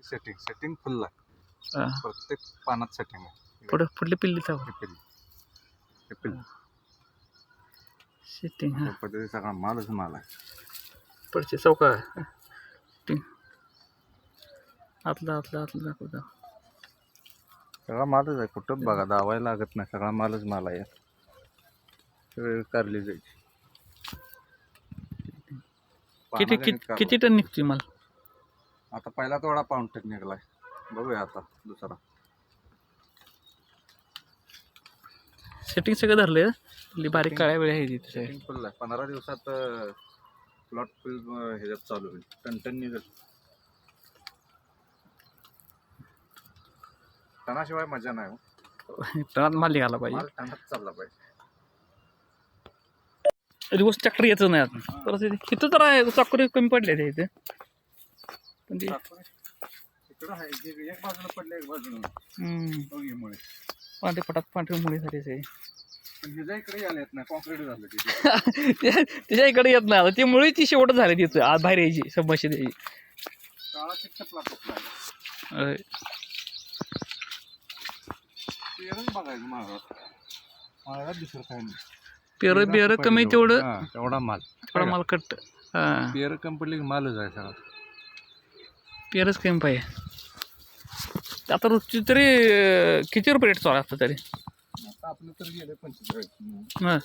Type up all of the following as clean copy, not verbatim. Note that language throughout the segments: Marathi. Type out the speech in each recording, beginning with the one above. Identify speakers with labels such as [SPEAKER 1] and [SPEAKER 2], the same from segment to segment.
[SPEAKER 1] सेटिंग सेटिंग फुल आहे.
[SPEAKER 2] हा.
[SPEAKER 1] प्रत्येक पानात सेटिंग आहे.
[SPEAKER 2] पुढले पिल्ली
[SPEAKER 1] हे पिल्ली. हे पिल्ली.
[SPEAKER 2] सेटिंग हा
[SPEAKER 1] त्या पद्धतीचा सगळा मालच माल आहे.
[SPEAKER 2] पुढचे चौका आतला दाखवता.
[SPEAKER 1] सगळा मालच आहे. कुठं बघा दावायला लागत नाही. सगळा मालच माल आहे. सगळे कारली जायची.
[SPEAKER 2] किती टन निघतोय माल?
[SPEAKER 1] आता पहिला तोडा पाऊण टन निघलाय. बघूया आता दुसरा.
[SPEAKER 2] सेटिंग सगळं धरलंय. बारीक काळ्या वेळी आहे तिथे.
[SPEAKER 1] सेटिंग फुल आहे. 15 दिवसात प्लॉट फुल ह्याच्यात चालू होईल. टन निघेल. टनाशिवाय मजा नाही हो.
[SPEAKER 2] टनात माल निघाला पाहिजे.
[SPEAKER 1] माल टनात चालला पाहिजे.
[SPEAKER 2] दिवस चक्र येतच नाही आता. परत इथं तर आहे चक्र कमी पडले ते इथे. पण ते
[SPEAKER 1] इकडं आहे. एक बाजूला पडले एक बाजूला. बघीमुळे
[SPEAKER 2] पांढरे पटात पांढरे मुळे झाले.
[SPEAKER 1] पण इकडे आले येत नाही. कॉन्क्रीट झालं तिथे.
[SPEAKER 2] त्याच्या इकडे येत नाही आता. ती मुळे ती शेवट झाली तिथं आज बाहेर यायची सबशी द्यायची.
[SPEAKER 1] काळा चिट्ट प्लॉट बघायचं महागात दुसरं काही नाही.
[SPEAKER 2] पेर कमी तेवढं
[SPEAKER 1] तेवढा माल
[SPEAKER 2] कट.
[SPEAKER 1] पेर कंपनी मालच आहे सगळा.
[SPEAKER 2] पेरच कमी पाहिजे. आता रोजची तरी किती रुपये रेट चालू असतं तरी?
[SPEAKER 1] आता आपलं तर गेलं 45.
[SPEAKER 2] हां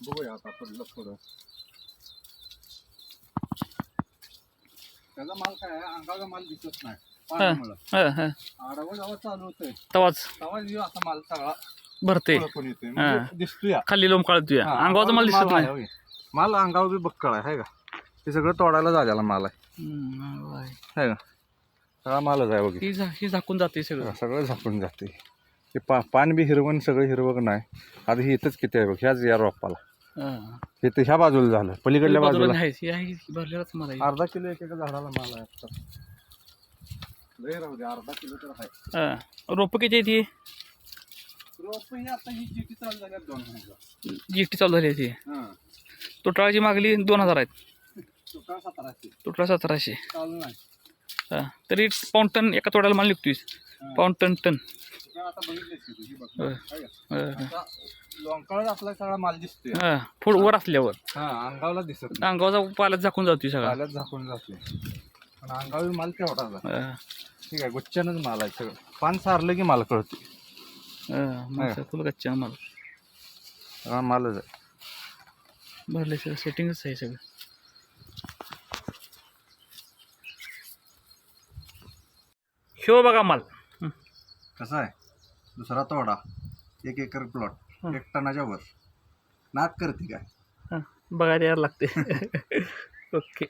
[SPEAKER 1] बघूया आता पडलं थोडं. त्याचा माल काय आहे? अंगाचा माल दिसत नाही. आडवं जेव्हा चालू होतंय
[SPEAKER 2] तवाच
[SPEAKER 1] असा माल सगळा
[SPEAKER 2] भरते
[SPEAKER 1] दिसतोय.
[SPEAKER 2] खाली लोम काढतोय. अंगावचा माल दिसत नाही.
[SPEAKER 1] माल अंगावर बी बक्कळ आहे का? ते सगळं तोडायला झालेला माल आहे का? सगळा मालच आहे बघ.
[SPEAKER 2] ही झाकून जाते
[SPEAKER 1] सगळं झाकून जाते. ते पान बी हिरवण सगळं हिरवं नाही. आता हे इथंच किती आहे बघ. ह्याच या रोपाला. हे तर ह्या बाजूला झालं. पलीकडल्या बाजूला अर्धा किलो एक झाडाला माल आहे. राहू दे. अर्धा किलो तर आहे.
[SPEAKER 2] रोप किती आहे ती?
[SPEAKER 1] रोप ही आता ही जीटी चालू झाल्या 2 महिन्याचा.
[SPEAKER 2] जीटी चालू झाली ती. तोटाळाची मागली 2000 आहेत. तोटाळा 1700
[SPEAKER 1] चालू नाही.
[SPEAKER 2] तरी पाऊण टन एका तोड्याला माल निघतोय. पाऊण टन.
[SPEAKER 1] आता लोंकाळ असला सगळा माल दिसतोय.
[SPEAKER 2] फुड वर असल्यावर
[SPEAKER 1] अंगावला दिसत.
[SPEAKER 2] अंगावचा पाल्यात झाकून जातोय सगळा.
[SPEAKER 1] पाल्यात झाकून जाते. पण अंगावी माल केवढा. ठीक आहे. गुच्छानच माल आहे सगळं. पान सारलं की माल कळते.
[SPEAKER 2] फुल कच्चा माल
[SPEAKER 1] हा मालच आहे.
[SPEAKER 2] भरले सगळं. सेटिंगच आहे सगळं. ह्यो बघा माल
[SPEAKER 1] कसा आहे. दुसरा तोडा 1 एकर प्लॉट 1 टनाच्या वर. नाद करते काय
[SPEAKER 2] बघायला यायला लागते. ओके.